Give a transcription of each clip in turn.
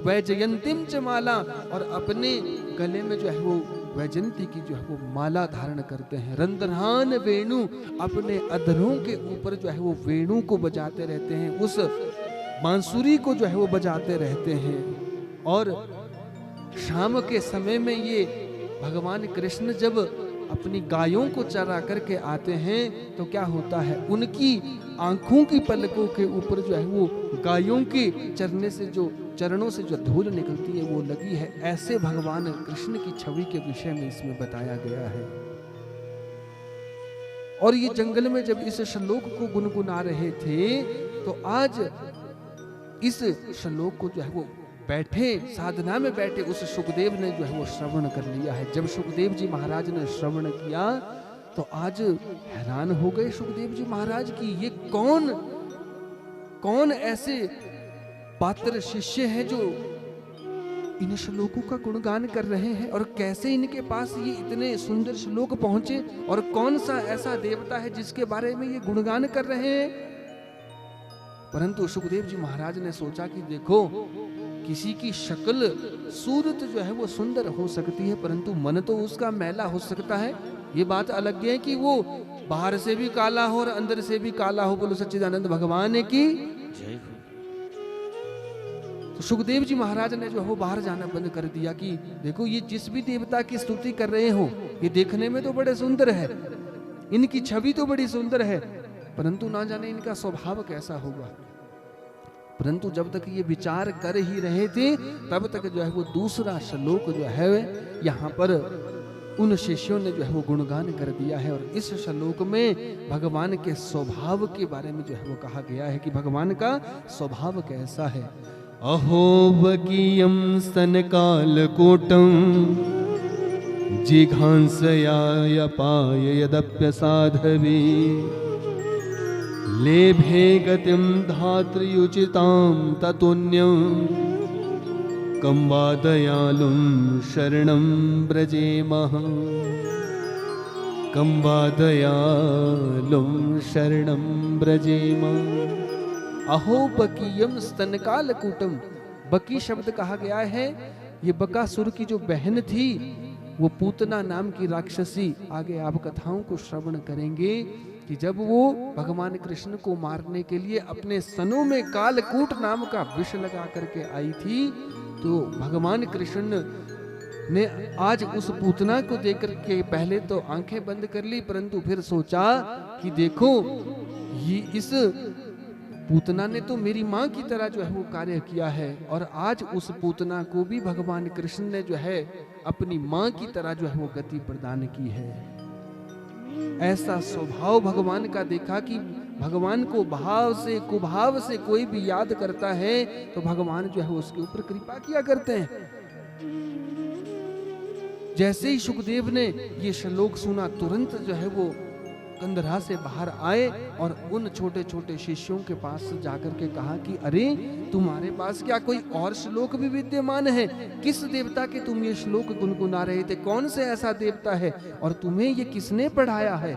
वैजयंतीम च माला, और अपने गले में जो है वो वैजयंती की जो है वो माला धारण करते हैं। रंध्रान वेणु, अपने अधरों के ऊपर जो है वो वेणु को बजाते रहते हैं, उस बांसुरी को जो है वो बजाते रहते हैं। और शाम के समय में ये भगवान कृष्ण जब अपनी गायों को चरा करके आते हैं तो क्या होता है, उनकी आंखों की पलकों के ऊपर जो है वो गायों के चरने से जो चरणों से जो धूल निकलती है वो लगी है। ऐसे भगवान कृष्ण की छवि के विषय में इसमें बताया गया है। और ये जंगल में जब इस श्लोक को गुनगुना रहे थे तो आज इस श्लोक को जो है वो बैठे साधना में बैठे उस सुखदेव ने जो है वो श्रवण कर लिया है। जब सुखदेव जी महाराज ने श्रवण किया तो आज हैरान हो गए सुखदेव जी महाराज की ये कौन ऐसे पात्र शिष्य हैं जो इन श्लोकों का गुणगान कर रहे हैं, और कैसे इनके पास ये इतने सुंदर श्लोक पहुंचे, और कौन सा ऐसा देवता है जिसके बारे में ये गुणगान कर रहे हैं। परंतु सुखदेव जी महाराज ने सोचा कि देखो, किसी की शक्ल सूरत जो है वो सुंदर हो सकती है परंतु मन तो उसका मैला हो सकता है। ये बात अलग है कि वो बाहर से भी काला हो और अंदर से भी काला हो। बोलो सच्चिदानंद भगवान की जय हो। तो सुखदेव जी महाराज ने जो है बाहर जाना बंद कर दिया कि देखो, ये जिस भी देवता की स्तुति कर रहे हो ये देखने में तो बड़े सुंदर है, इनकी छवि तो बड़ी सुंदर है, परंतु ना जाने इनका स्वभाव कैसा होगा। परंतु जब तक ये विचार कर ही रहे थे तब तक जो है वो दूसरा श्लोक जो है यहाँ पर उन शिष्यों ने जो है वो गुणगान कर दिया है। और इस श्लोक में भगवान के स्वभाव के बारे में जो है वो कहा गया है कि भगवान का स्वभाव कैसा है। अहो वकीयम स्तनकालकूटम जिघांसयाय पाय यदप्यसाधवी लेभे गतिम धात्र्युचितां ततुन्यं कं वा दयालुं शरणं व्रजेमः, कं वा दयालुं शरणं व्रजेमः। अहो बकीयम स्तनकालकूटम, बकी शब्द कहा गया है, ये बकासुर की जो बहन थी वो पूतना नाम की राक्षसी। आगे आप कथाओं को श्रवण करेंगे कि जब वो भगवान कृष्ण को मारने के लिए अपने स्तनों में कालकूट नाम का विष लगा करके आई थी, तो भगवान कृष्ण ने आज उस पूतना को देख के पहले तो आंखें बंद कर ली, परंतु फिर सोचा कि देखो, ये इस पूतना ने तो मेरी माँ की तरह जो है वो कार्य किया है, और आज उस पूतना को भी भगवान कृष्ण ने जो है अपनी माँ की तरह जो है वो गति प्रदान की है। ऐसा स्वभाव भगवान का देखा कि भगवान को भाव से कुभाव से कोई भी याद करता है तो भगवान जो है उसके ऊपर कृपा किया करते हैं। जैसे ही सुखदेव ने ये श्लोक सुना तुरंत जो है वो कंदरा से बाहर आए और उन छोटे छोटे शिष्यों के पास जाकर के कहा कि अरे, तुम्हारे पास क्या कोई और श्लोक भी विद्यमान है? किस देवता के तुम ये श्लोक गुनगुना रहे थे? कौन से ऐसा देवता है और तुम्हें ये किसने पढ़ाया है?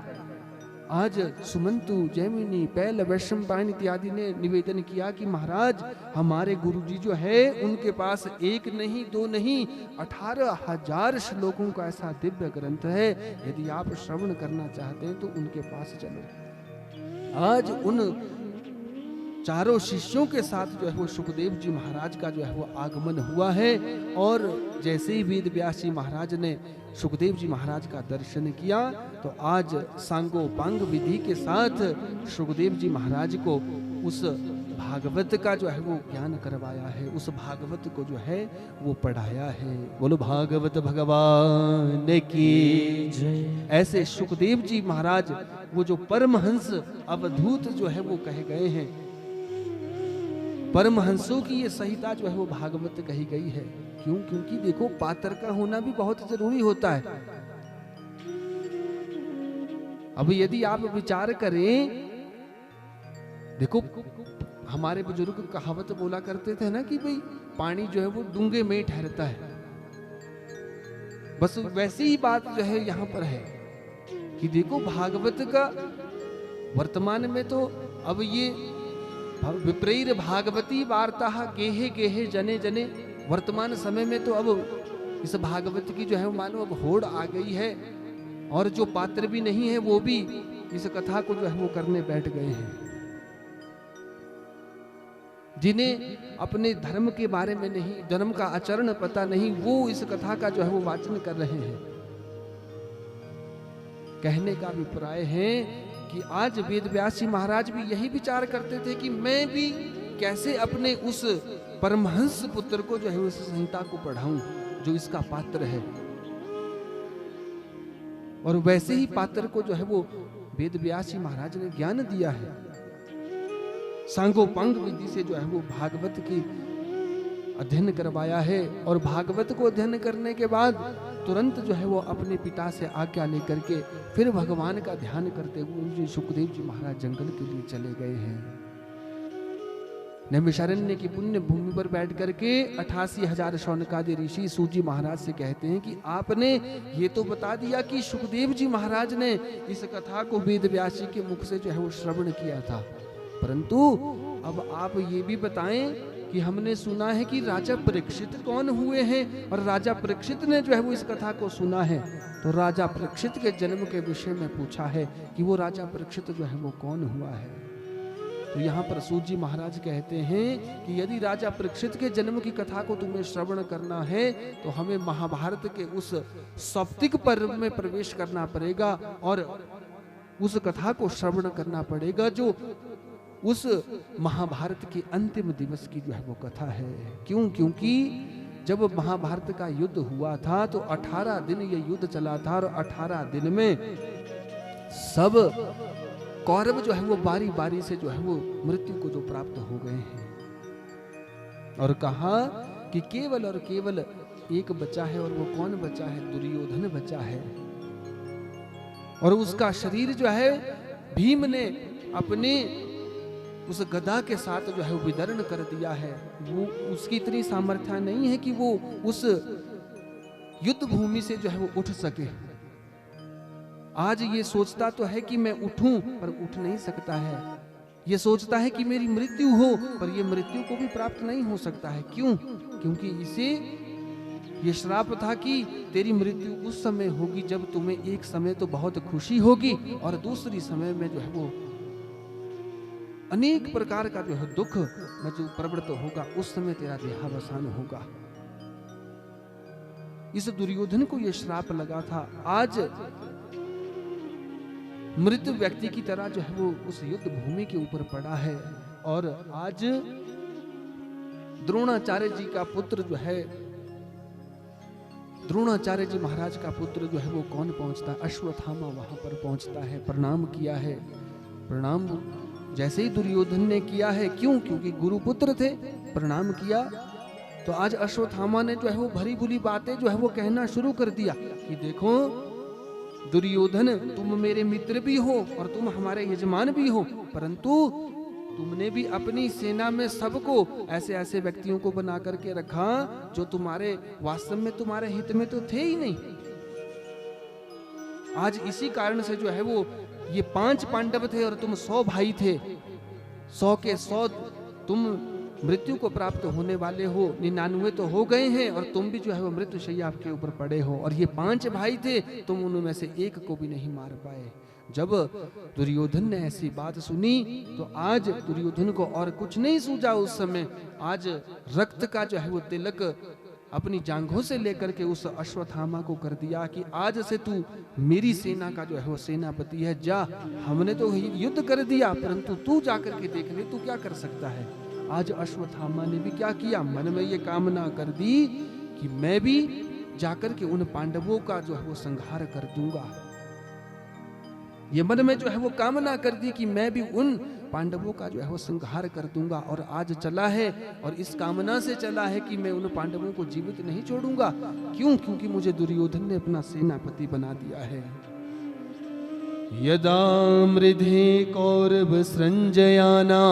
आज सुमंतु, जैमिनी, पैल, वैशंपायन इत्यादि ने निवेदन किया कि महाराज, हमारे गुरुजी जो है उनके पास एक नहीं दो नहीं 18,000 श्लोकों का ऐसा दिव्य ग्रंथ है। यदि आप श्रवण करना चाहते हैं तो उनके पास चलो। आज उन चारों शिष्यों के साथ जो है वो सुखदेव जी महाराज का जो है वो आगमन हुआ है। और जैसे ही वेद व्यास जी महाराज ने सुखदेव जी महाराज का दर्शन किया तो आज सांगोपांग विधि के साथ सुखदेव जी महाराज को उस भागवत का जो है वो ज्ञान करवाया है, उस भागवत को जो है वो पढ़ाया है। बोलो भागवत भगवान की जय। ऐसे सुखदेव जी महाराज वो जो परमहंस अवधूत जो है वो कहे गए हैं, परमहंसों की ये संहिता जो है वो भागवत कही गई है। क्यों? क्योंकि देखो, पात्र का होना भी बहुत जरूरी होता है। अब यदि आप विचार करें, देखो हमारे बुजुर्ग कहावत बोला करते थे ना कि भाई पानी जो है वो डूंगे में ठहरता है। बस वैसी ही बात जो है यहाँ पर है कि देखो, भागवत का वर्तमान में तो अब ये विप्रेर भागवती वार्ता गेहे गेहे जने जने वर्तमान समय में तो अब इस भागवत की जो है मानो अब होड़ आ गई है, और जो पात्र भी नहीं है वो भी इस कथा को जो है वो करने बैठ गए हैं। जिन्हें अपने धर्म के बारे में नहीं, धर्म का आचरण पता नहीं, वो इस कथा का जो है वो वाचन कर रहे हैं। कहने का अभिप्राय है कि आज वेदव्यास जी महाराज भी यही विचार करते थे कि मैं भी कैसे अपने उस परमहंस पुत्र को जो है उस संहिता को पढ़ाऊं जो इसका पात्र है। और वैसे ही पात्र को जो है वो वेदव्यास जी महाराज ने ज्ञान दिया है। सांगोपांग विधि से जो है वो भागवत की अध्ययन करवाया है, और भागवत को अध्ययन करने के बाद तुरंत जो है वो अपने पिता से आज्ञा लेकर के फिर भगवान का ध्यान करते हुए सुखदेव जी महाराज जंगल के लिए चले गए हैं। नैमिषारण्य की पुण्य भूमि पर बैठ करके 88,000 शौनकादि ऋषि सूजी महाराज से कहते हैं कि आपने ये तो बता दिया कि सुखदेव जी महाराज ने इस कथा को वेदव्यास जी के मुख से जो है वो श्रवण किया था, परंतु अब आप ये भी बताएं कि हमने सुना है कि राजा परीक्षित कौन हुए हैं, और राजा परीक्षित ने जो है वो इस कथा को सुना है। तो राजा परीक्षित के जन्म के विषय में पूछा है कि वो राजा परीक्षित जो है वो कौन हुआ है। तो यहाँ पर सूत जी महाराज कहते हैं कि यदि राजा परीक्षित के जन्म की कथा को तुम्हें श्रवण करना है तो हमें महाभारत के उस सौप्तिक पर्व में प्रवेश करना पड़ेगा और उस कथा को श्रवण करना पड़ेगा जो उस महाभारत के अंतिम दिवस की जो है वो कथा है। क्यों? क्योंकि जब महाभारत का युद्ध हुआ था तो 18 दिन ये युद्ध चला था, और 18 दिन में सब कौरव जो है वो बारी बारी से जो है वो मृत्यु को जो प्राप्त हो गए हैं। और कहा कि केवल और केवल एक बचा है, और वो कौन बचा है? दुर्योधन बचा है। और उसका शरीर जो है भीम ने अपने उस गदा के साथ जो है वो विदर्ण कर दिया है। वो उसकी इतनी सामर्थ्य नहीं है कि वो उस युद्ध भूमि से जो है वो उठ सके। आज ये सोचता तो है कि मैं उठूं, पर उठ नहीं सकता है। ये सोचता है कि मेरी मृत्यु हो, पर ये मृत्यु को भी प्राप्त नहीं हो सकता है। क्यों? क्योंकि इसे ये श्राप था कि तेरी मृत्यु उस समय होगी जब तुम्हें एक समय तो बहुत खुशी होगी, और दूसरी समय में जो है वो अनेक प्रकार का जो है दुख में जो प्रवृत्त होगा, उस समय तेरा देहावसान होगा। इस दुर्योधन को यह श्राप लगा था। आज मृत व्यक्ति की तरह जो है वो उस युद्ध भूमि के ऊपर पड़ा है। और आज द्रोणाचार्य जी का पुत्र जो है, द्रोणाचार्य जी महाराज का पुत्र जो है वो कौन पहुंचता है? अश्वत्थामा वहां पर पहुंचता है, प्रणाम किया है। प्रणाम जैसे ही दुर्योधन ने किया है, क्यों? क्योंकि गुरुपुत्र थे, प्रणाम किया। तो आज अश्वत्थामा ने जो है वो भरी बुरी बातें जो है वो कहना शुरू कर दिया कि देखो दुर्योधन, तुम मेरे मित्र भी हो और तुम हमारे यजमान भी हो, परंतु तुमने भी अपनी सेना में सबको ऐसे ऐसे व्यक्तियों को बना करके रखा जो तुम्हारे वास्तव में तुम्हारे हित में तो थे ही नहीं। आज इसी कारण से जो है वो ये 5 पांडव थे और तुम 100 भाई थे, 100 के 100 तुम मृत्यु को प्राप्त होने वाले हो, 99 तो हो गए हैं और तुम भी जो है वो मृत्यु शैया के ऊपर पड़े हो। और ये 5 भाई थे, तुम उनमें से एक को भी नहीं मार पाए। जब दुर्योधन ने ऐसी बात सुनी तो आज दुर्योधन को और कुछ नहीं सूझा। उस समय आज रक्त का जो है वो तिलक अपनी जांघों से लेकर के उस अश्वत्थामा को कर दिया कि आज से तू मेरी सेना का जो है वो सेनापति है। जा, हमने तो युद्ध कर दिया, परंतु तू जाकर के देख ले, तू क्या कर सकता है। आज अश्वत्थामा ने भी क्या किया, मन में ये कामना कर दी कि मैं भी जाकर के उन पांडवों का जो है वो संहार कर दूंगा। ये मन में जो है वो कामना कर दी कि मैं भी उन पांडवों का जो है वो संहार कर दूंगा। और आज चला है और इस कामना से चला है कि मैं उन पांडवों को जीवित नहीं छोड़ूंगा। क्यों? क्योंकि मुझे दुर्योधन ने अपना सेनापति बना दिया है। यदा मृधे कौरव संजयाना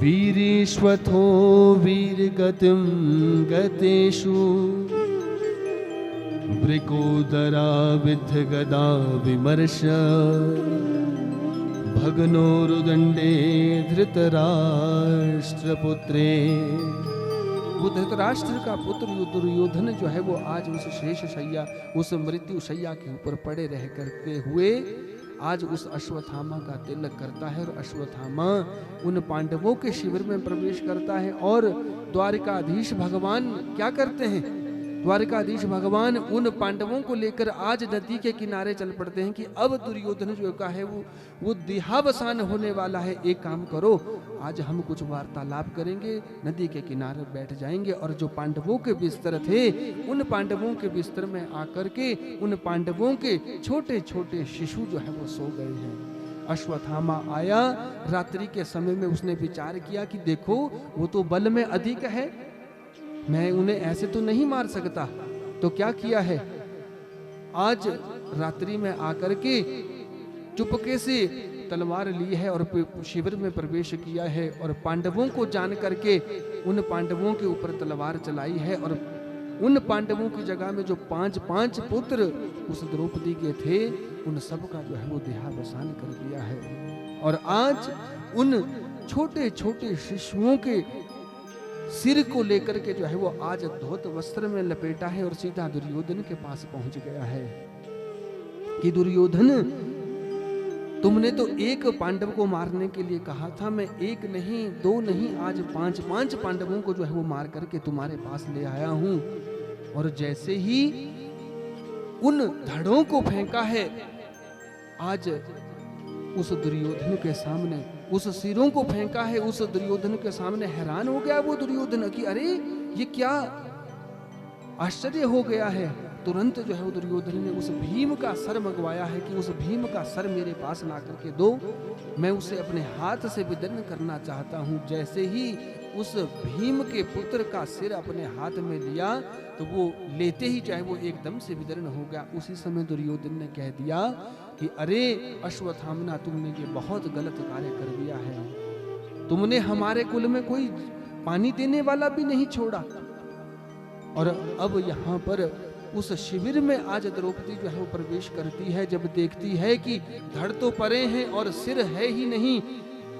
वीरेश्वथो वीरगतिं गतेषु वृकोदरा विद्ध गदा विमर्श भग्नोरुदण्डे धृतराष्ट्रपुत्रे। वो धृतराष्ट्र का पुत्र दुर्योधन जो है वो आज उस शेष शैया, उस मृत्यु शैया के ऊपर पड़े रह करते हुए आज उस अश्वत्थामा का तिलक करता है, और अश्वत्थामा उन पांडवों के शिविर में प्रवेश करता है। और द्वारिकाधीश भगवान क्या करते हैं? द्वारिकाधीश भगवान उन पांडवों को लेकर आज नदी के किनारे चल पड़ते हैं कि अब दुर्योधन जो का है वो देहावसान होने वाला है। एक काम करो, आज हम कुछ वार्तालाप करेंगे, नदी के किनारे बैठ जाएंगे। और जो पांडवों के बिस्तर थे, उन पांडवों के बिस्तर में आकर के उन पांडवों के छोटे छोटे शिशु जो है वो सो गए हैं। अश्वत्थामा आया, रात्रि के समय में उसने विचार किया कि देखो वो तो बल में अधिक है, मैं उन्हें ऐसे तो नहीं मार सकता। तो क्या किया है, आज रात्रि में आकर के चुपके से तलवार ली है और शिविर में प्रवेश किया है, और पांडवों को जान करके उन पांडवों के ऊपर तलवार चलाई है। और उन पांडवों की जगह में जो 5 पुत्र उस द्रौपदी के थे, उन सब का जो है वो देहावसान कर दिया है। और आज उन छोटे छोटे शिशुओं के सिर को लेकर के जो है वो आज धोत वस्त्र में लपेटा है और सीधा दुर्योधन के पास पहुंच गया है कि दुर्योधन, तुमने तो एक पांडव को मारने के लिए कहा था, मैं एक नहीं, दो नहीं, आज 5 पांडवों को जो है वो मार करके तुम्हारे पास ले आया हूं। और जैसे ही उन धड़ों को फेंका है, आज उस दुर्योधन के सामने, उस सिरों को फेंका है उस दुर्योधन के सामने, हैरान हो गया वो दुर्योधन कि अरे ये क्या आश्चर्य हो गया है। तुरंत जो है वो दुर्योधन ने उस भीम का सर मंगवाया है कि उस भीम का सर मेरे पास ला करके दो, मैं उसे अपने हाथ से विदर्न करना चाहता हूं। जैसे ही उस भीम के पुत्र का सिर अपने हाथ में लिया तो वो लेते ही चाहे वो एकदम से विदर्न हो गया। उसी समय दुर्योधन ने कह दिया कि अरे अश्वत्थामा, तुमने ये बहुत गलत कार्य कर दिया है, तुमने हमारे कुल में कोई पानी देने वाला भी नहीं छोड़ा। और अब यहाँ पर उस शिविर में आज द्रौपदी जो है वो प्रवेश करती है, जब देखती है कि धड़ तो परे हैं और सिर है ही नहीं।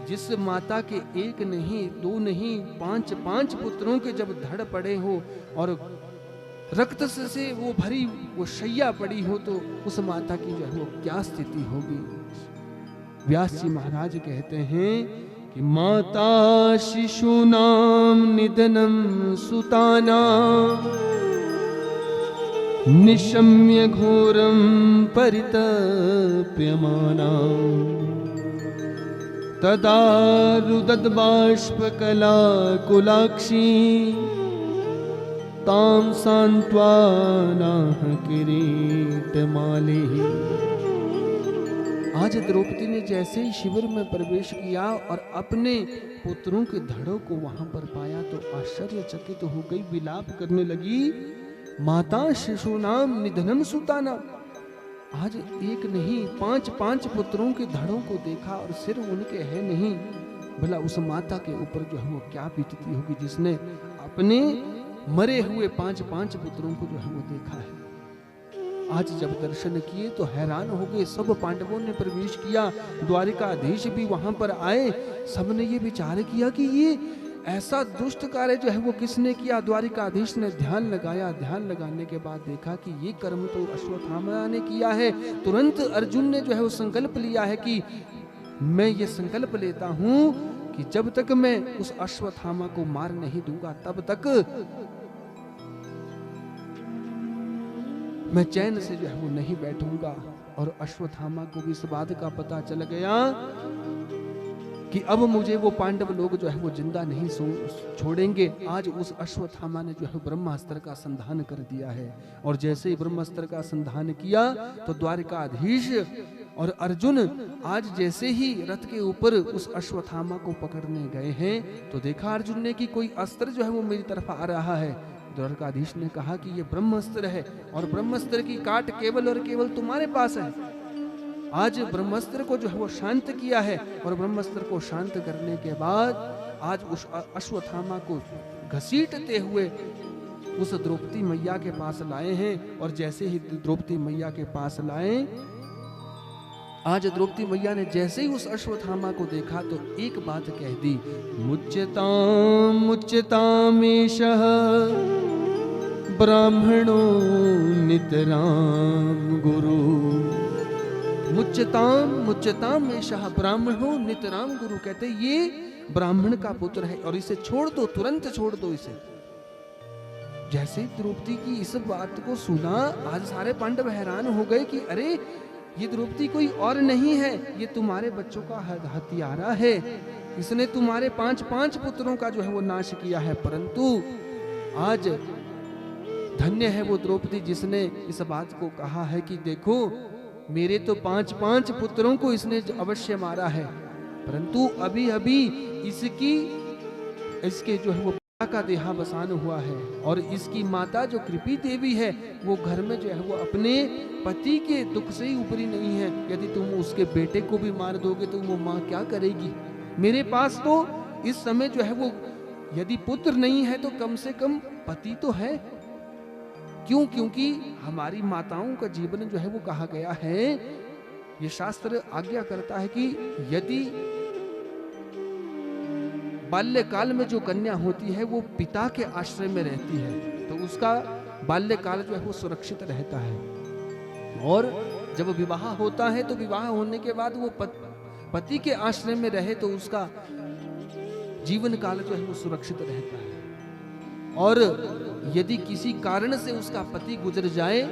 जिस माता के एक नहीं, दो नहीं, 5 पुत्रों के जब धड़ पड़े हो और रक्त से वो भरी वो शैया पड़ी हो, तो उस माता की जो है वो क्या स्थिति होगी। व्यास जी महाराज कहते हैं कि माता शिशूनाम निधनम सुताना निशम्य घोरम परितप्यमाना तदा रुदद्बाष्पकला कुलाक्षी ताम सांत्वनाः किरीटमालिः। आज द्रौपदी ने जैसे ही शिविर में प्रवेश किया और अपने पुत्रों के धड़ों को वहां पर पाया तो आश्चर्यचकित हो गई, विलाप करने लगी, माता शिशूनाम निधनम सुताना। आज एक नहीं, 5 पुत्रों के धड़ों को देखा और सिर उनके है नहीं। भला उस माता के ऊपर जो है वो क्या बीतती होगी जिसने अपने मरे हुए 5 पुत्रों को जो है वो देखा है। आज जब दर्शन किए तो हैरान हो गए। सब पांडवों ने प्रवेश किया, द्वारिकाधीश भी वहां पर आए। सबने ये विचार किया कि ये ऐसा दुष्ट कार्य जो है वो किसने किया। द्वारिकाधीश ने ध्यान लगाया, ध्यान लगाने के बाद देखा कि ये कर्म तो अश्वत्थामा ने किया है। तुरंत अर्जुन ने जो है वो संकल्प लिया है कि मैं ये संकल्प लेता हूं कि जब तक मैं उस अश्वत्थामा को मार नहीं दूंगा तब तक मैं चैन से जो है वो नहीं बैठूंगा। और अश्वत्थामा को भी इस बात का पता चल गया कि अब मुझे वो पांडव लोग जो है वो जिंदा नहीं छोड़ेंगे। आज उस अश्वत्थामा ने जो है ब्रह्मास्त्र का संधान कर दिया है। और जैसे ही ब्रह्मास्त्र का संधान किया तो द्वारिकाधीश और अर्जुन आज जैसे ही रथ के ऊपर उस अश्वत्थामा को पकड़ने गए हैं तो देखा अर्जुन ने कि कोई अस्त्र जो है वो मेरी तरफ आ रहा है। द्वारकाधीश ने कहा कि ये ब्रह्मास्त्र है और ब्रह्मास्त्र की काट केवल और केवल तुम्हारे पास है। आज ब्रह्मास्त्र को जो है वो शांत किया है और ब्रह्मास्त्र को शांत करने के बाद आज उस अश्वत्थामा को घसीटते हुए उस द्रौपदी मैया के पास लाए हैं। और जैसे ही द्रौपदी मैया के पास लाए आज द्रौपदी मैया ने जैसे ही उस अश्वत्थामा को देखा तो एक बात कह दी, मुच्यताम मुच्यतामेशः ब्राह्मणो नितराम गुरु। मुच्यताम मुच्यताम एषः ब्राह्मणो नितराम गुरु, कहते ये ब्राह्मण का पुत्र है और इसे छोड़ दो, तुरंत छोड़ दो इसे। जैसे द्रौपदी की इस बात को सुना, आज सारे पांडव हैरान हो गए कि अरे ये द्रौपदी कोई और नहीं है, ये तुम्हारे बच्चों का हत्यारा है, इसने तुम्हारे 5 पुत्रों का जो है वो नाश किया है। परंतु आज धन्य है वो द्रौपदी जिसने इस बात को कहा है कि देखो मेरे तो 5 पुत्रों को इसने अवश्य मारा है, परंतु अभी अभी इसके जो है वो का देहावसान हुआ है और इसकी माता जो कृपी देवी है वो घर में जो है वो अपने पति के दुख से ही ऊपरी नहीं है। यदि तुम उसके बेटे को भी मार दोगे तो वो माँ क्या करेगी। मेरे पास तो इस समय जो है वो यदि पुत्र नहीं है तो कम से कम पति तो है। क्यों? क्योंकि हमारी माताओं का जीवन जो है वो कहा गया है, ये शास्त्र आज्ञा करता है कि यदि बाल्यकाल में जो कन्या होती है वो पिता के आश्रय में रहती है तो उसका बाल्यकाल जो है वो सुरक्षित रहता है, और जब विवाह होता है तो विवाह होने के बाद वो पति के आश्रय में रहे तो उसका जीवन काल जो है वो सुरक्षित रहता है। और यदि किसी कारण से उसका पति गुजर जाए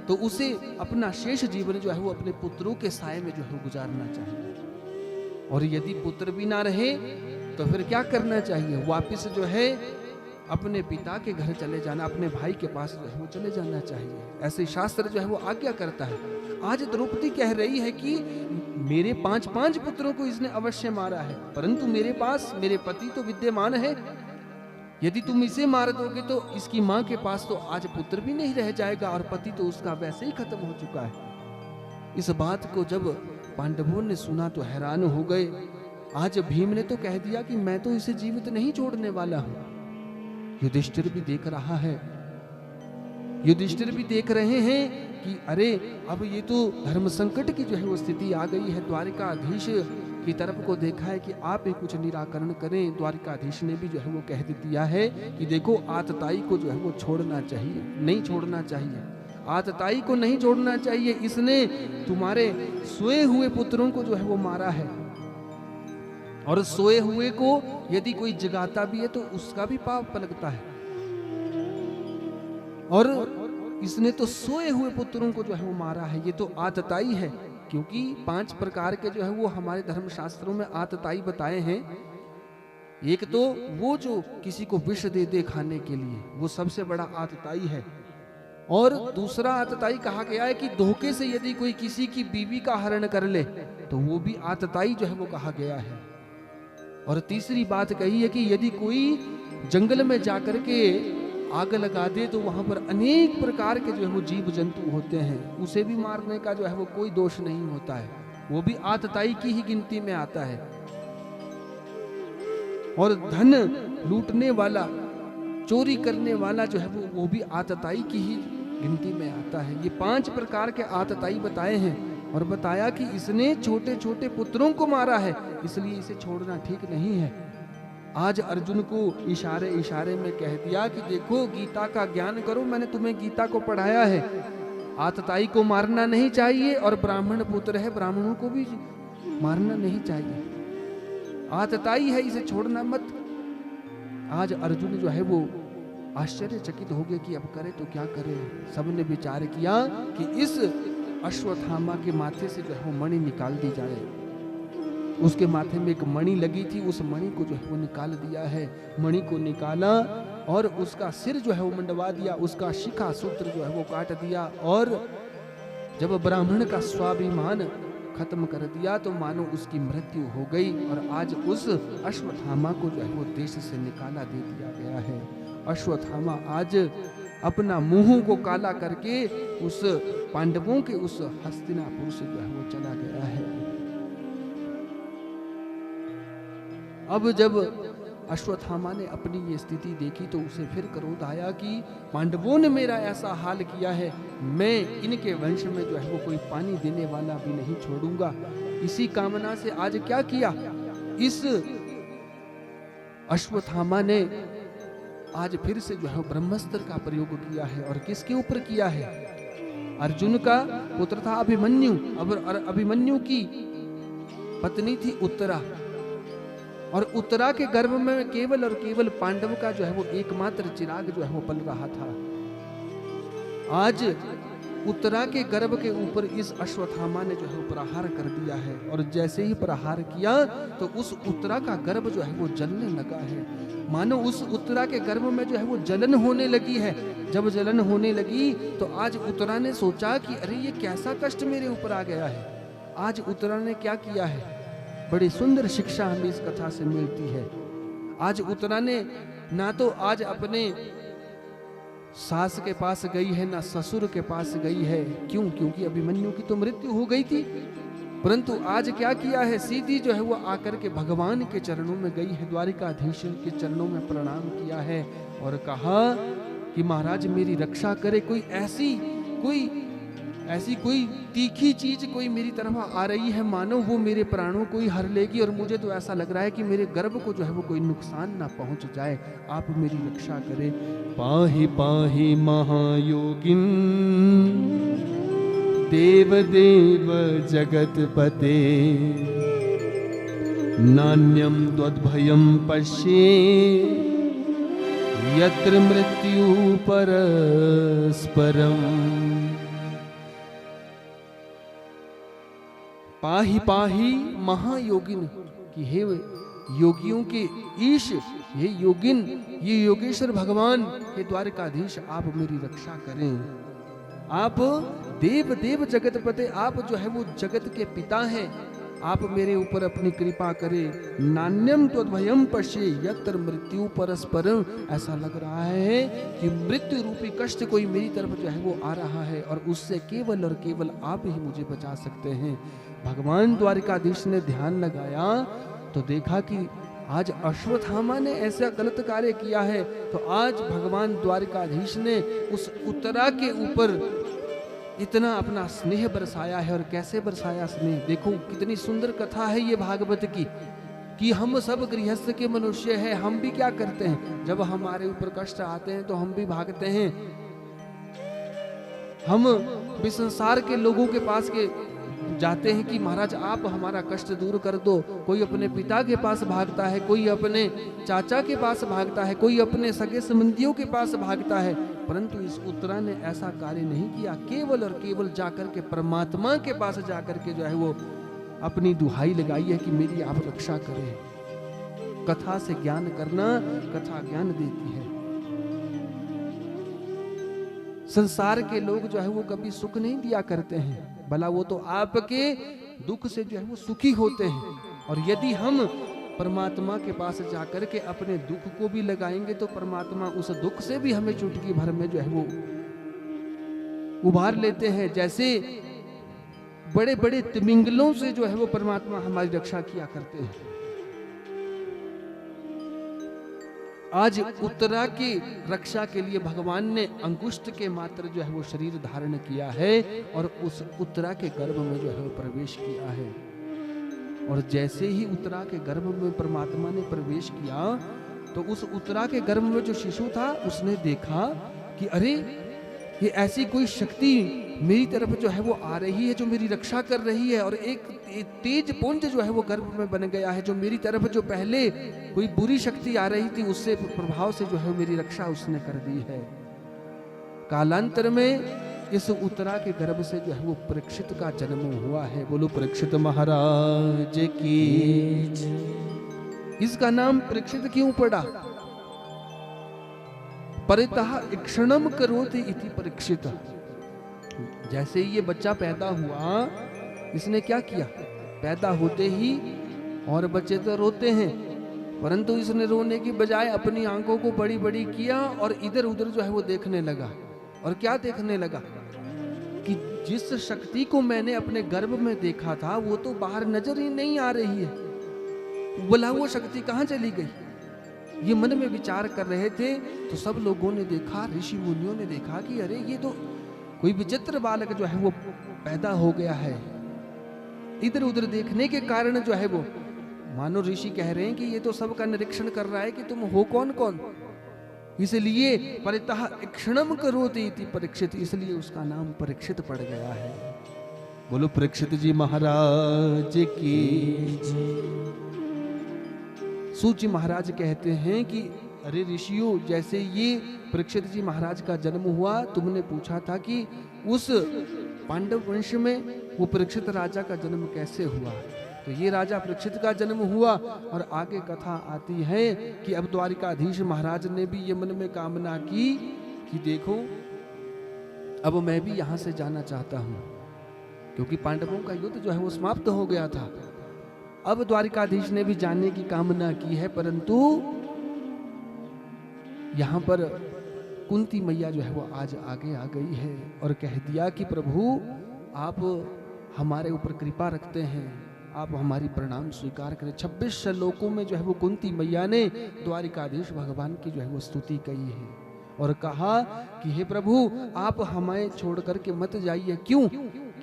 तो उसे अपना शेष जीवन जो है वो अपने पुत्रों के साए में जो है गुजारना चाहिए। और यदि पुत्र भी ना रहे तो फिर क्या करना चाहिए? वापस जो है अपने पिता के घर चले जाना, अपने भाई के पास जो है वो चले जाना चाहिए। ऐसे शास्त्र जो है वो आज्ञा करता है। आज द्रौपदी कह रही है कि मेरे 5 पुत्रों को इसने अवश्य मारा है, परंतु मेरे पास मेरे पति तो विद्यमान है। यदि तुम इसे मार दोगे तो इसकी माँ के पास तो आज पुत्र भी नहीं रह जाएगा और पति तो उसका वैसे ही खत्म हो चुका है। इस बात को जब पांडवों ने सुना तो हैरान हो गए। आज भीम ने तो कह दिया कि मैं तो इसे जीवित नहीं छोड़ने वाला हूं। युधिष्ठिर भी देख रहा है, युधिष्ठिर भी देख रहे हैं कि अरे अब ये तो धर्म संकट की जो है वो स्थिति आ गई है। द्वारिकाधीश की तरफ को देखा है कि आप ही कुछ निराकरण करें। द्वारिकाधीश ने भी जो है वो कह दिया है कि देखो आतताई को जो है वो छोड़ना चाहिए, नहीं छोड़ना चाहिए, आतताई को नहीं छोड़ना चाहिए। इसने तुम्हारे सोए हुए पुत्रों को जो है वो मारा है, और सोए हुए को यदि कोई जगाता भी है तो उसका भी पाप लगता है। और इसने तो सोए हुए पुत्रों को जो है वो मारा है। ये तो आतताई है, क्योंकि 5 प्रकार के जो है वो हमारे धर्म शास्त्रों में आतताई बताए हैं। एक तो वो जो किसी को विष दे दे खाने के लिए, वो सबसे बड़ा आतताई है। और दूसरा आतताई कहा गया है कि धोखे से यदि कोई किसी की बीवी का हरण कर ले तो वो भी आतताई जो है वो कहा गया है। और तीसरी बात कही है कि यदि कोई जंगल में जाकर के आग लगा दे तो वहां पर अनेक प्रकार के जो है वो जीव जंतु होते हैं, उसे भी मारने का जो है वो कोई दोष नहीं होता है, वो भी आतताई की ही गिनती में आता है। और धन लूटने वाला, चोरी करने वाला जो है वो भी आतताई की ही गिनती में आता है। ये 5 प्रकार के आतताई बताए हैं और बताया कि इसने छोटे छोटे पुत्रों को मारा है, इसलिए इसे छोड़ना ठीक नहीं है। आज अर्जुन को इशारे इशारे में कह दिया कि देखो गीता का ज्ञान करो, मैंने तुम्हें गीता को पढ़ाया है। आतताई को मारना नहीं चाहिए और ब्राह्मण पुत्र है, ब्राह्मणों को भी मारना नहीं चाहिए। आतताई है, इसे छोड़ना मत। आज अर्जुन जो है वो आश्चर्यचकित हो गए कि अब करे तो क्या करे। सबने विचार किया कि इस अश्वत्थामा के माथे से जो है वो मणि निकाल दी जाए। उसके माथे में एक मणि लगी थी, उस मणि को जो है वो निकाल दिया है। मणि को निकाला और उसका सिर जो है वो मंडवा दिया, उसका शिखा सूत्र जो है वो काट दिया। और जब ब्राह्मण का स्वाभिमान खत्म कर दिया तो मानो उसकी मृत्यु हो गई। और आज उस अश्वत्थामा को जो है वो देश से निकाला दे दिया गया है। अश्वत्थामा आज अपना मुंह को काला करके उस पांडवों के उस हस्तिनापुर से जो है वो चला गया है। अब जब अश्वत्थामा ने अपनी ये स्थिति देखी तो उसे फिर क्रोध आया कि पांडवों ने मेरा ऐसा हाल किया है, मैं इनके वंश में जो है वो कोई पानी देने वाला भी नहीं छोड़ूंगा। इसी कामना से आज क्या किया, इस अश्वत्थामा ने आज फिर से जो है ब्रह्मास्त्र का प्रयोग किया है। और किसके ऊपर किया है? अर्जुन का पुत्र था अभिमन्यु। अब अभिमन्यु की पत्नी थी उत्तरा, और उत्तरा के गर्भ में केवल और केवल पांडव का जो है वो एकमात्र चिराग जो है वो पल रहा था। आज उत्तरा के गर्भ के ऊपर इस अश्वत्थामा ने जो है वो प्रहार कर दिया है, और जैसे ही प्रहार किया तो उस उत्तरा का गर्भ जो है वो जलने लगा है। मानो उस उत्तरा के गर्भ में जो है वो जलन होने लगी है। जब जलन होने लगी तो आज उत्तरा ने सोचा कि अरे ये कैसा कष्ट मेरे ऊपर आ गया है। आज उत्तरा ने क्या किया है, बड़ी सुंदर शिक्षा हमें इस कथा से मिलती है। आज उत्तरा ने ना तो आज अपने सास के पास गई है, ना ससुर के पास गई है। क्यों? क्योंकि अभिमन्यु की तो मृत्यु हो गई थी। परंतु आज क्या किया है, सीधी जो है वो आकर के भगवान के चरणों में गई है, द्वारिकाधीश के चरणों में प्रणाम किया है और कहा कि महाराज मेरी रक्षा करे। ऐसी कोई तीखी चीज कोई मेरी तरफ आ रही है, मानो वो मेरे प्राणों को ही हर लेगी, और मुझे तो ऐसा लग रहा है कि मेरे गर्भ को जो है वो कोई नुकसान ना पहुंच जाए। आप मेरी रक्षा करें। पाहि पाहि महायोगिन देव देव जगतपते नान्यं त्वद्भयं पश्ये यत्र मृत्यु परस्परम्। पाहि पाहि महायोगिन कि हे योगियों के ईश, हे योगिन, ये योगेश्वर भगवान, हे द्वारकाधीश, आप मेरी रक्षा करें। आप देव देव जगतपते, आप जो है वो जगत के पिता हैं, आप मेरे ऊपर अपनी कृपा करें। नान्यम त्वद्भयं पश्ये यत्र मृत्यु परस्परम। ऐसा लग रहा है कि मृत्यु रूपी कष्ट कोई मेरी तरफ जो है वो आ रहा है, और उससे केवल और केवल आप ही मुझे बचा सकते हैं। भगवान द्वारिकाधीश ने ध्यान लगाया तो देखा कि आज अश्वत्थामा ने ऐसा गलत कार्य किया है, तो आज भगवान द्वारिकाधीश ने उस उत्तरा के ऊपर इतना अपना स्नेह बरसाया है। और कैसे बरसाया स्नेह, देखो कितनी सुंदर कथा है ये भागवत की, कि हम सब गृहस्थ के मनुष्य हैं। हम भी क्या करते हैं, जब हमारे ऊपर कष्ट आते हैं तो हम भी भागते हैं। हम भी संसार के लोगों के पास के जाते हैं कि महाराज आप हमारा कष्ट दूर कर दो। कोई अपने पिता के पास भागता है, कोई अपने चाचा के पास भागता है, कोई अपने सगे संबंधियों के पास भागता है। परंतु इस उत्तरा ने ऐसा कार्य नहीं किया, केवल और केवल जाकर के परमात्मा के पास जाकर के जो है वो अपनी दुहाई लगाई है कि मेरी आप रक्षा करें। कथा से ज्ञान करना, कथा ज्ञान देती है। संसार के लोग जो है वो कभी सुख नहीं दिया करते हैं, भला वो तो आपके दुख से जो है वो सुखी होते हैं। और यदि हम परमात्मा के पास जाकर के अपने दुख को भी लगाएंगे तो परमात्मा उस दुख से भी हमें चुटकी भर में जो है वो उबार लेते हैं। जैसे बड़े बड़े तिमिंगलों से जो है वो परमात्मा हमारी रक्षा किया करते हैं। आज उत्तरा की रक्षा के लिए भगवान ने अंगुष्ठ के मात्र जो है वो शरीर धारण किया है और उस उत्तरा के गर्भ में जो है वो प्रवेश किया है। और जैसे ही उत्तरा के गर्भ में परमात्मा ने प्रवेश किया तो उस उत्तरा के गर्भ में जो शिशु था उसने देखा कि अरे ये ऐसी कोई शक्ति मेरी तरफ जो है वो आ रही है जो मेरी रक्षा कर रही है। और एक तेज पुंज जो है वो गर्भ में बन गया है, जो मेरी तरफ जो पहले कोई बुरी शक्ति आ रही थी उससे प्रभाव से जो है मेरी रक्षा उसने कर दी है। कालांतर में इस उत्तरा के गर्भ से जो है वो परीक्षित का जन्म हुआ है। बोलो परीक्षित महाराज की। इसका नाम परीक्षित क्यों पड़ा? परितः इक्षणम करोति इति परीक्षित। जैसे ही ये बच्चा पैदा हुआ, इसने क्या किया? पैदा होते ही, और बच्चे तो रोते हैं, परंतु इसने रोने की बजाय अपनी आंखों को बड़ी बड़ी किया और इधर उधर जो है वो देखने लगा। और क्या देखने लगा कि जिस शक्ति को मैंने अपने गर्भ में देखा था वो तो बाहर नजर ही नहीं आ रही है। बोला वो शक्ति कहाँ चली गई? ये मन में विचार कर रहे थे तो सब लोगों ने देखा, ऋषि मुनियों ने देखा कि अरे ये तो कोई विचित्र बालक जो है वो पैदा हो गया है। इधर उधर देखने के कारण जो है वो मानो ऋषि कह रहे हैं कि ये तो सबका निरीक्षण कर रहा है कि तुम हो कौन कौन, इसलिए परितः क्षणम करोति इति परीक्षित, इसलिए उसका नाम परीक्षित पड़ गया है। बोलो परीक्षित जी महाराज की। सूत जी महाराज कहते हैं कि अरे ऋषियों, जैसे ये परीक्षित जी महाराज का जन्म हुआ, तुमने पूछा था कि उस पांडव वंश में वो परीक्षित राजा का जन्म कैसे हुआ, तो ये राजा परीक्षित का जन्म हुआ। और आगे कथा आती है कि अब द्वारिकाधीश महाराज ने भी ये मन में कामना की कि देखो अब मैं भी यहां से जाना चाहता हूं, क्योंकि पांडवों का युद्ध जो है वो समाप्त हो गया था। अब द्वारिकाधीश ने भी जाने की कामना की है, परंतु यहां पर कुंती मैया जो है वो आज आगे आ गई है और कह दिया कि प्रभु आप हमारे ऊपर कृपा रखते हैं, आप हमारी प्रणाम स्वीकार करें। 26 श्लोकों में जो है वो कुंती मैया ने द्वारिकाधीश भगवान की जो है वो स्तुति कही है और कहा कि हे प्रभु आप हमें छोड़ करके मत जाइए। क्यों?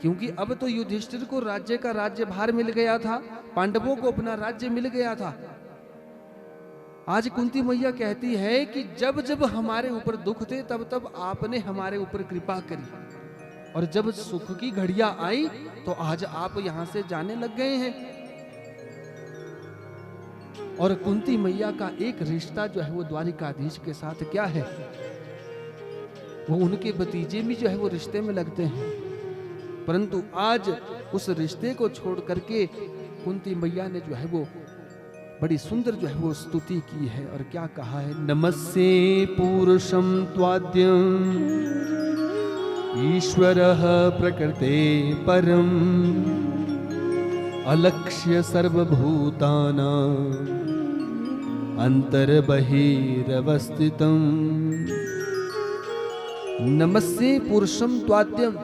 क्योंकि अब तो युधिष्ठिर को राज्य का राज्यभार मिल गया था, पांडवों को अपना राज्य मिल गया था। आज कुंती मैया कहती है कि जब जब हमारे ऊपर दुख थे तब तब आपने हमारे ऊपर कृपा करी, और जब सुख की घड़ियां आई तो आज आप यहां से जाने लग गए हैं। और कुंती मैया का एक रिश्ता जो है वो द्वारिकाधीश के साथ क्या है, वो उनके भतीजे भी जो है वो रिश्ते में लगते हैं, परंतु आज उस रिश्ते को छोड़ करके कुंती मैया ने जो है वो बड़ी सुंदर जो है वो स्तुति की है। और क्या कहा है, नमस्ते पुरुषं त्वाद्यम् ईश्वरः प्रकृते परम् अलक्ष्य सर्वभूतानां अंतर्बहिरवस्थितम्। नमस्ते पुरुषम त्वाद्यम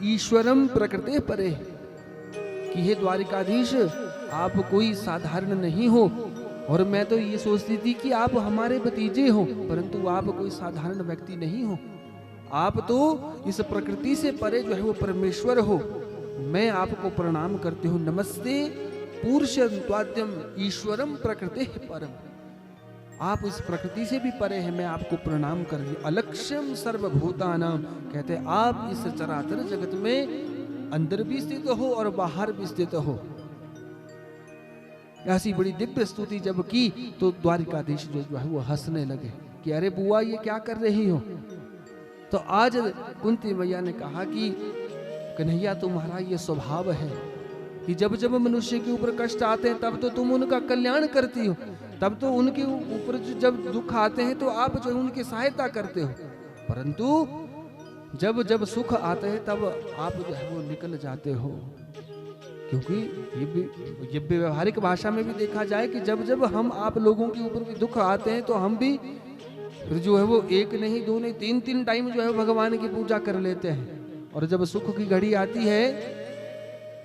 ईश्वरम प्रकृते परे, कि हे द्वारिकाधीश आप कोई साधारण नहीं हो, और मैं तो ये सोचती थी कि आप हमारे भतीजे हो, परंतु आप कोई साधारण व्यक्ति नहीं हो, आप तो इस प्रकृति से परे जो है वो परमेश्वर हो। मैं आपको प्रणाम करती हूँ। नमस्ते पुरुषं त्वाद्यम ईश्वरम प्रकृते परम, आप इस प्रकृति से भी परे हैं, मैं आपको प्रणाम कर रही हूँ। अलक्ष्यम सर्वभूतानाम, कहते आप इस चराचर जगत में अंदर भी स्थित हो और बाहर भी स्थित हो। ऐसी बड़ी दिव्य स्तुति जब की तो द्वारिकाधीश जो है वो हंसने लगे कि अरे बुआ ये क्या कर रही हो। तो आज कुंती मैया ने कहा कि कन्हैया तुम्हारा ये स्वभाव है कि जब जब मनुष्य के ऊपर कष्ट आते हैं तब तो तुम उनका कल्याण करती हो, तब तो उनके ऊपर जब दुख आते हैं तो आप जो है उनकी सहायता करते हो, परंतु जब जब सुख आते हैं तब आप जो है वो निकल जाते हो। क्योंकि ये व्यवहारिक भाषा में भी देखा जाए कि जब जब हम आप लोगों के ऊपर भी दुख आते हैं तो हम भी फिर जो है वो एक नहीं दो नहीं तीन तीन टाइम जो है भगवान की पूजा कर लेते हैं। और जब सुख की घड़ी आती है,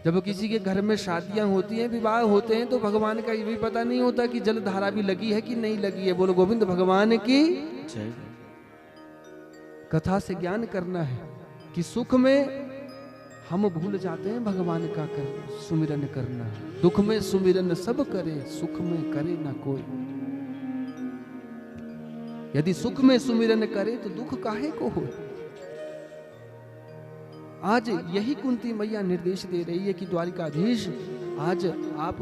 जब किसी के घर में शादियां होती हैं, विवाह होते हैं, तो भगवान का ये भी पता नहीं होता कि जल धारा भी लगी है कि नहीं लगी है। बोलो गोविंद भगवान की जय। कथा से ज्ञान करना है कि सुख में हम भूल जाते हैं भगवान का सुमिरन करना, दुख में सुमिरन सब करे, सुख में करे ना कोई। यदि सुख में सुमिरन करे तो दुख काहे को हो। आज यही कुंती मैया निर्देश दे रही है कि द्वारिकाधीश आज आप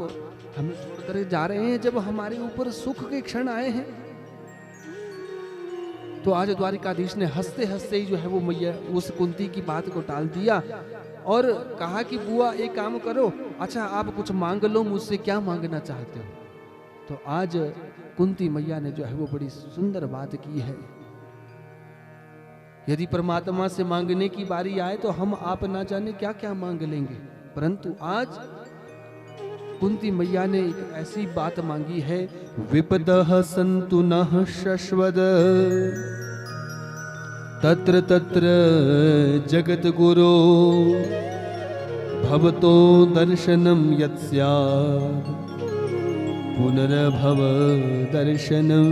हमें छोड़कर जा रहे हैं, जब हमारे ऊपर सुख के क्षण आए हैं। तो आज द्वारिकाधीश ने हंसते हंसते ही जो है वो मैया उस कुंती की बात को टाल दिया और कहा कि बुआ एक काम करो, अच्छा आप कुछ मांग लो, मुझसे क्या मांगना चाहते हो। तो आज कुंती मैया ने जो है वो बड़ी सुंदर बात की है। यदि परमात्मा से मांगने की बारी आए तो हम आप ना जाने क्या क्या मांग लेंगे, परंतु आज कुंती मैया ने एक ऐसी बात मांगी है, विपदः सन्तु नः शश्वद तत्र तत्र जगत गुरो भवतो दर्शनं यत् स्यात् पुनर्भव दर्शनम।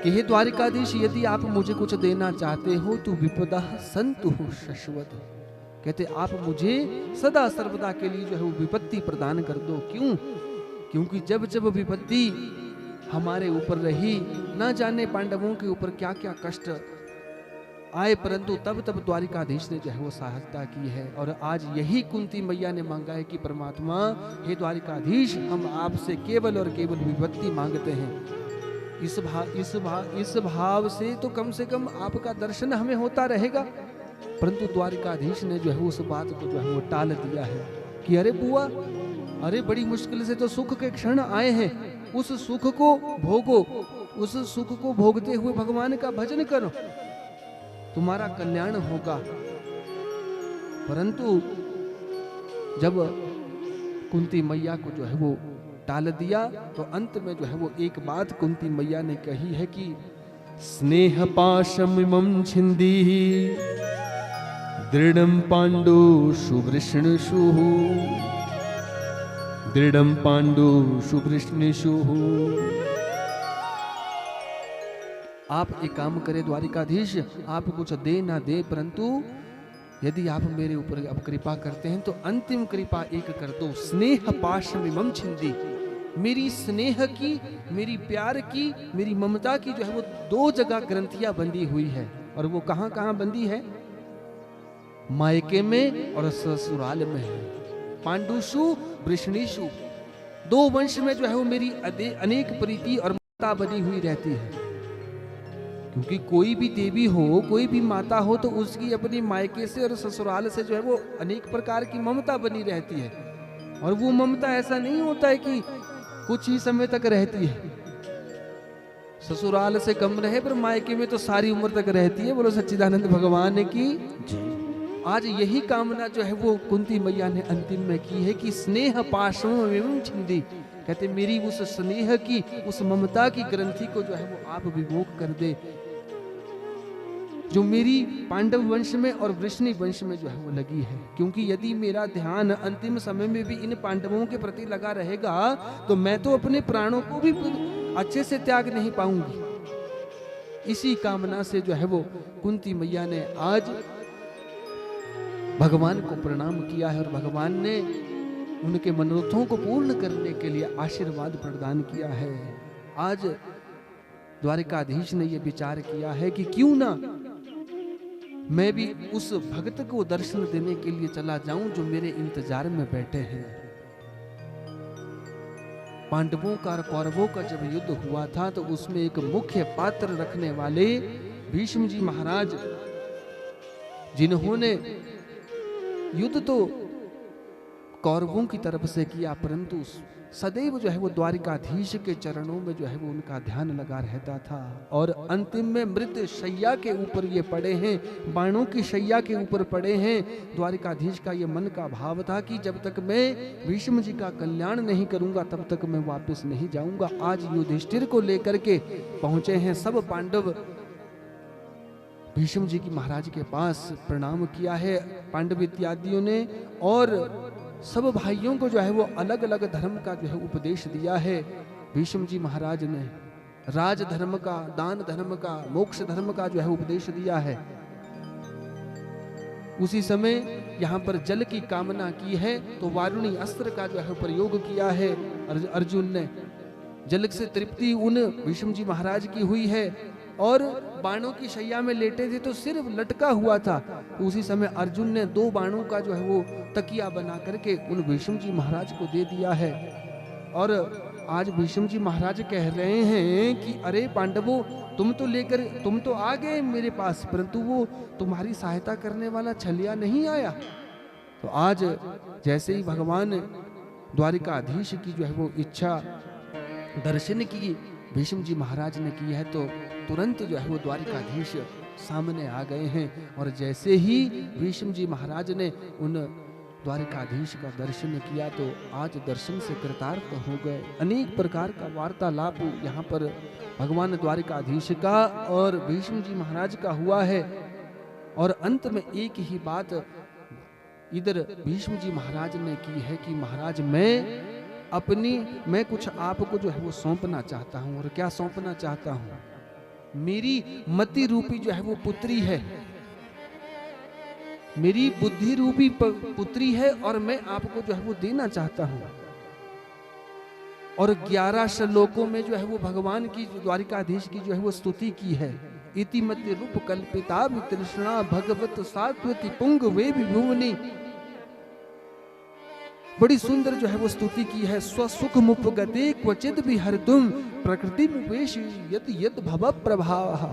कि हे द्वारिकाधीश, यदि आप मुझे कुछ देना चाहते हो तो विपदा संतु शश्वत। कहते आप मुझे सदा सर्वदा के लिए जो है वो विपत्ति प्रदान कर दो। क्यों? क्योंकि जब जब विपत्ति हमारे ऊपर रही, ना जाने पांडवों के ऊपर क्या क्या कष्ट आए, परंतु तब तब द्वारिकाधीश ने जो है वो सहायता की है। और आज यही कुंती मैया ने मांगा है कि परमात्मा, हे द्वारिकाधीश, हम आपसे केवल और केवल विपत्ति मांगते हैं। इस भाव से तो कम से कम आपका दर्शन हमें होता रहेगा। परंतु द्वारिकाधीश ने जो है उस बात को जो है वो टाल दिया है कि अरे बुआ, अरे बड़ी मुश्किल से तो सुख के क्षण आए हैं, उस सुख को भोगो, उस सुख को भोगते हुए भगवान का भजन करो, तुम्हारा कल्याण होगा। परंतु जब कुंती मैया को जो है वो टाल दिया तो अंत में जो है वो एक बात कुंती मैया ने कही है कि स्नेह पाशमिमं छिन्दी दृढ़ं पांडु सुवृष्णिषुः। दृढ़ं पांडु सुवृष्णिषुः। आप एक काम करें द्वारिकाधीश, आप कुछ दे ना दे, परंतु यदि आप मेरे ऊपर अब कृपा करते हैं तो अंतिम कृपा एक कर दो। स्नेह पाशमिमं छिन्दी, मेरी स्नेह की, मेरी प्यार की, मेरी ममता की जो है वो दो जगह ग्रंथियां बंधी हुई है। और वो कहां कहां बंधी है? मायके में और ससुराल में है। पांडुषु वृष्णिषु, दो वंश में जो है वो मेरी अनेक प्रीति और ममता बनी हुई रहती है। क्योंकि कोई भी देवी हो, कोई भी माता हो, तो उसकी अपनी मायके से और ससुराल से जो है वो अनेक प्रकार की ममता बनी रहती है। और वो ममता ऐसा नहीं होता है कि कुछ ही समय तक रहती है, ससुराल से कम रहे पर मायके में तो सारी उम्र तक रहती है। बोलो सच्चिदानंद भगवान की। आज यही कामना जो है वो कुंती मैया ने अंतिम में की है कि स्नेह पाशमिमं छिन्दी, कहते मेरी उस स्नेह की, उस ममता की ग्रंथि को जो है वो आप विमोक कर दे, जो मेरी पांडव वंश में और वृष्णि वंश में जो है वो लगी है। क्योंकि यदि मेरा ध्यान अंतिम समय में भी इन पांडवों के प्रति लगा रहेगा तो मैं तो अपने प्राणों को भी अच्छे से त्याग नहीं पाऊंगी। इसी कामना से जो है वो कुंती मैया ने आज भगवान को प्रणाम किया है और भगवान ने उनके मनोरथों को पूर्ण करने के लिए आशीर्वाद प्रदान किया है। आज द्वारिकाधीश ने यह विचार किया है कि क्यों ना मैं भी उस भक्त को दर्शन देने के लिए चला जाऊं जो मेरे इंतजार में बैठे हैं। पांडवों का और कौरवों का जब युद्ध हुआ था तो उसमें एक मुख्य पात्र रखने वाले भीष्म जी महाराज, जिन्होंने युद्ध तो कौरवों की तरफ से किया, परंतु सदैव जो है वो द्वारिकाधीश के चरणों में जो है वो उनका ध्यान लगा रहता था। और अंतिम में मृत शैया के ऊपर ये पड़े हैं, बाणों की शैया के ऊपर पड़े हैं। द्वारिकाधीश का ये मन का भाव था कि जब तक मैं भीष्म जी का कल्याण नहीं करूंगा तब तक मैं वापस नहीं जाऊंगा। आज युधिष्ठिर को लेकर के पहुंचे हैं सब पांडव, भीष्म जी की महाराज के पास प्रणाम किया है पांडव इत्यादियों ने, और सब भाइयों को जो है वो अलग अलग धर्म का जो है उपदेश दिया है। भीष्म जी महाराज ने राज धर्म का, दान धर्म का, मोक्ष धर्म का जो है उपदेश दिया है। उसी समय यहाँ पर जल की कामना की है तो वारुणी अस्त्र का जो है प्रयोग किया है अर्जुन ने। जल से तृप्ति उन भीष्म जी महाराज की हुई है और बाणों की शैया में लेटे थे तो सिर्फ लटका हुआ था। तो उसी समय अर्जुन ने 2 बाणों का जो है वो तकिया बना करके उन भीष्म जी महाराज को दे दिया है। और आज भीष्म जी महाराज कह रहे हैं कि अरे पांडवों, तुम तो आ गए मेरे पास, परंतु वो तुम्हारी सहायता करने वाला छलिया नहीं आया। तो आज जैसे ही भगवान द्वारिकाधीश की जो है वो इच्छा दर्शन की भीष्म जी महाराज ने की है तो तुरंत जो है वो द्वारिकाधीश सामने आ गए हैं। और जैसे ही भीष्म जी महाराज ने उन द्वारिकाधीश का दर्शन किया तो आज दर्शन से कृतार्थ हो गए। अनेक प्रकार का वार्तालाप यहाँ पर भगवान द्वारिकाधीश का और भीष्म जी महाराज का हुआ है। और अंत में एक ही बात इधर भीष्म जी महाराज ने की है कि महाराज, मैं मैं कुछ आपको जो है वो सौंपना चाहता हूं। और क्या सौंपना चाहता हूं? मेरी मति रूपी जो है वो पुत्री है, मेरी बुद्धि रूपी पुत्री है, और मैं आपको जो है वो देना चाहता हूं। और 11 श्लोकों में जो है वो भगवान की, द्वारिकाधीश की जो है वो स्तुति की है। इति मध्य रूप कल्पिता तृष्णा भगवत सात्वती पुंग वे विभुवनी। बड़ी सुंदर जो है वो स्तुति की है। स्वसुख मुपगते क्वचित भी हर तुम प्रकृति मुपेश यत यत भव प्रभाव।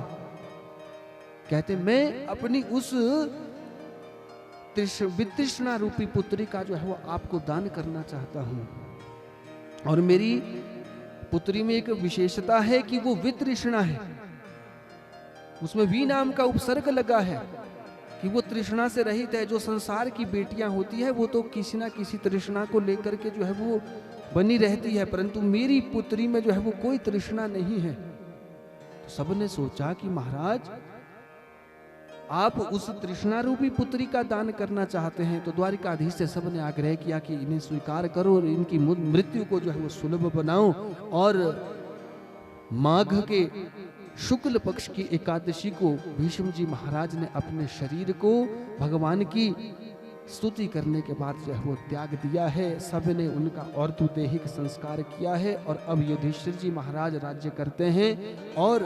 कहते मैं अपनी उस वितृष्णा रूपी पुत्री का जो है वो आपको दान करना चाहता हूं। और मेरी पुत्री में एक विशेषता है कि वो वितृष्णा है, उसमें वी नाम का उपसर्ग लगा है कि वो तृष्णा से रहित है। जो संसार की बेटियां होती है वो तो किसी ना किसी तृष्णा को लेकर के जो है वो बनी रहती है, परंतु मेरी पुत्री में जो है वो कोई तृष्णा नहीं है। तो सबने सोचा कि महाराज आप उस तृष्णा रूपी पुत्री का दान करना चाहते हैं, तो द्वारिकाधीश से सबने आग्रह किया कि इन्हें स्वीकार करो और इनकी मृत्यु को जो है वो सुलभ बनाओ। और माघ के शुक्ल पक्ष की एकादशी को भीष्म जी महाराज ने अपने शरीर को भगवान की स्तुति करने के बाद जो है वो त्याग दिया है। सबने उनका औरतुदेहिक संस्कार किया है। और अब युधिष्ठिर जी महाराज राज्य करते हैं और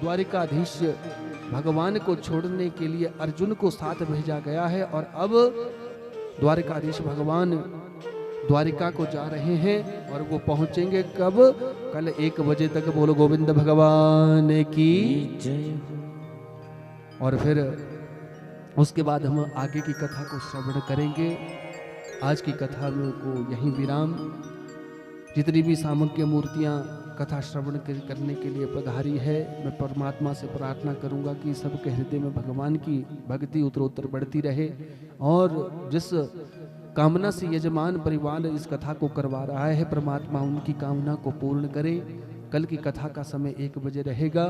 द्वारिकाधीश भगवान को छोड़ने के लिए अर्जुन को साथ भेजा गया है। और अब द्वारिकाधीश भगवान द्वारिका को जा रहे हैं और वो पहुंचेंगे कब? कल 1 बजे तक। बोलो गोविंद भगवान की जय। और फिर उसके बाद हम आगे की कथा को श्रवण करेंगे। आज की कथा में को यहीं विराम। जितनी भी सामग्री मूर्तियां कथा श्रवण करने के लिए पधारी है, मैं परमात्मा से प्रार्थना करूंगा कि सबके हृदय में भगवान की भक्ति उत्तरोत्तर बढ़ती रहे। और जिस कामना से यजमान परिवार इस कथा को करवा रहा है, परमात्मा उनकी कामना को पूर्ण करे। कल की कथा का समय 1 बजे रहेगा।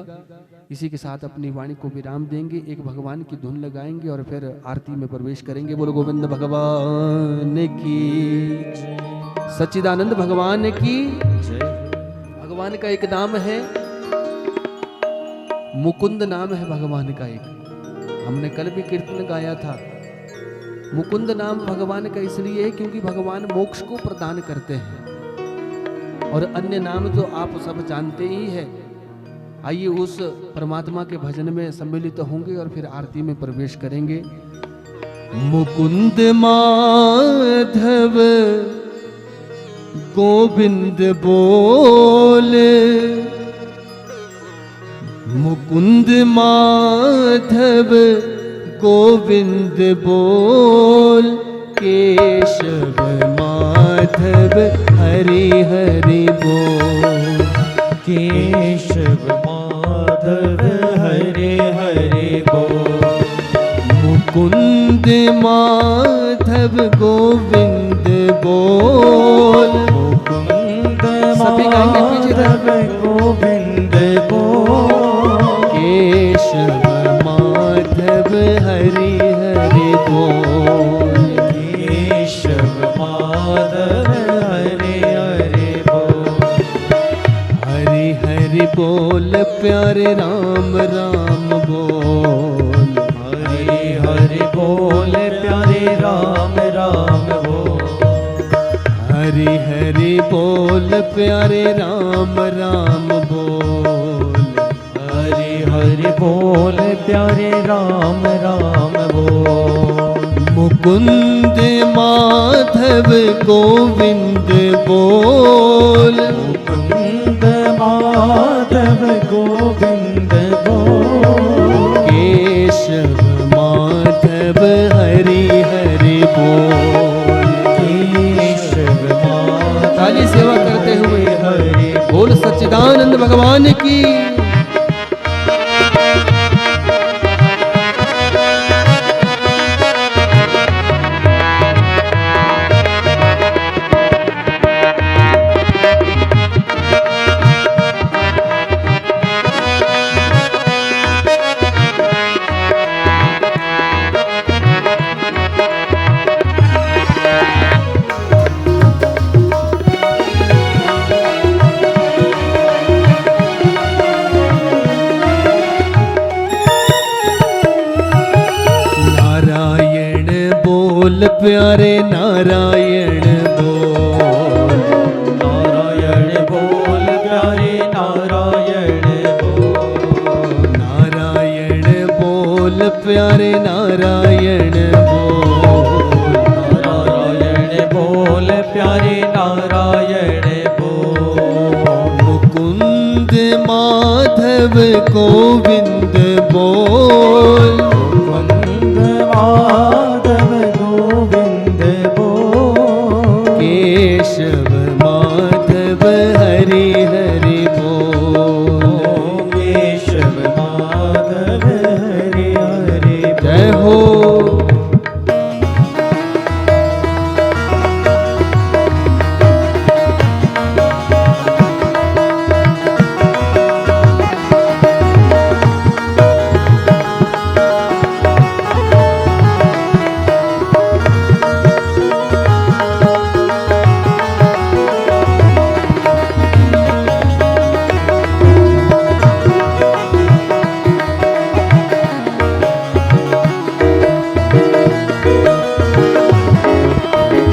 इसी के साथ अपनी वाणी को विराम देंगे, एक भगवान की धुन लगाएंगे और फिर आरती में प्रवेश करेंगे। बोलो गोविंद भगवान की, सच्चिदानंद भगवान की। भगवान का एक नाम है मुकुंद, नाम है भगवान का एक। हमने कल भी कीर्तन गाया था। मुकुंद नाम भगवान का इसलिए है क्योंकि भगवान मोक्ष को प्रदान करते हैं। और अन्य नाम तो आप सब जानते ही है। आइए उस परमात्मा के भजन में सम्मिलित होंगे और फिर आरती में प्रवेश करेंगे। मुकुंद माधव गोविंद बोल, मुकुंद माधव गोविंद बोल, केशव माधव हरि हरि बोल, केशव माधव हरि हरि बोल। मुकुंद माधव गोविंद बोल, मुकुंद माधव गोविंद बोल, केशव माधव हरि हरि बोल, केशव माधव हरि हरि बोल। हरि हरि बोल प्यारे राम राम बोल, हरि हरि बोल प्यारे राम राम बोल, हरि हरि बोल प्यारे राम राम बोल, हरि हरि बोल प्यारे राम राम बोल। मुकुंद माधव गोविंद बोल, मुकुंद माधव गोविंद बोल, केशव माधव हरि हरि बोल, केशव माधव ताली सेवा करते हुए हरि बोल सच्चिदानंद भगवान की। बोल प्यारे नारायण बोल, नारायण बोल प्यारे नारायण बोल, नारायण बोल प्यारे नारायण बोल, नारायण बोल प्यारे नारायण बोल, मुकुंद माधव गोविंद बोल, मुकुंद माधव गोविंद बोल, केशव माधव हरि हरि बोल। केशव माधव हरि हरि जय हो।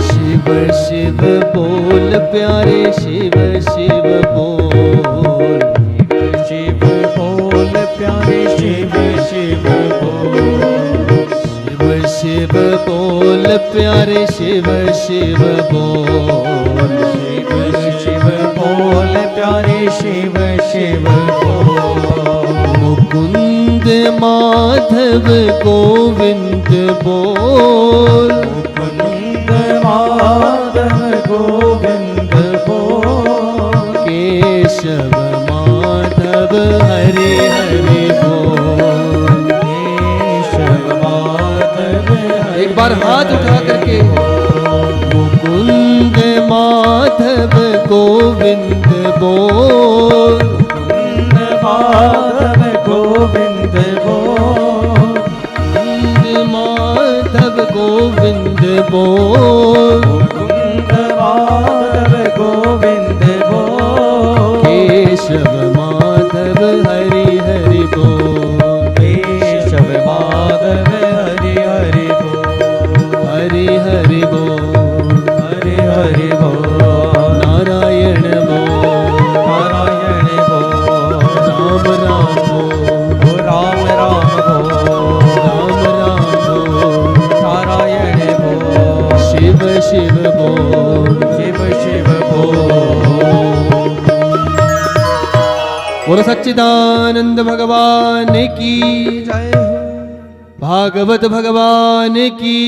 शिव शिव बोल प्यारे शिव शिव बोल, शिव बोल प्यारे शिव शिव बोल, शिव शिव बोल प्यारे शिव शिव बोल, शिव शिव बोल प्यारे शिव शिव बोल, मुकुंद माधव गोविंद बोल, मुकुंद माधव गोविंद बोल, केशव माधव हरि हरि बोल। केशव माधव हरि एक बार हाथ उठा करके मुकुंद माधव गोविंद बोल, मुकुंद माधव गोविंद बोल, मुकुंद माधव गोविंद बोल, मुकुंद माधव गोविंद बोल, केशव माधव हरि हरि बोल, केशव माधव हरि हरि बोल, हरि हरि बोल, हरि हरि बोल, नारायण बोल, नारायण बोल, राम राम बोल, राम राम बोल, राम राम बोल, नारायण बोल, शिव शिव बोल, शिव शिव बोल। बोलो सच्चिदानंद भगवान की जय हो, भागवत भगवान की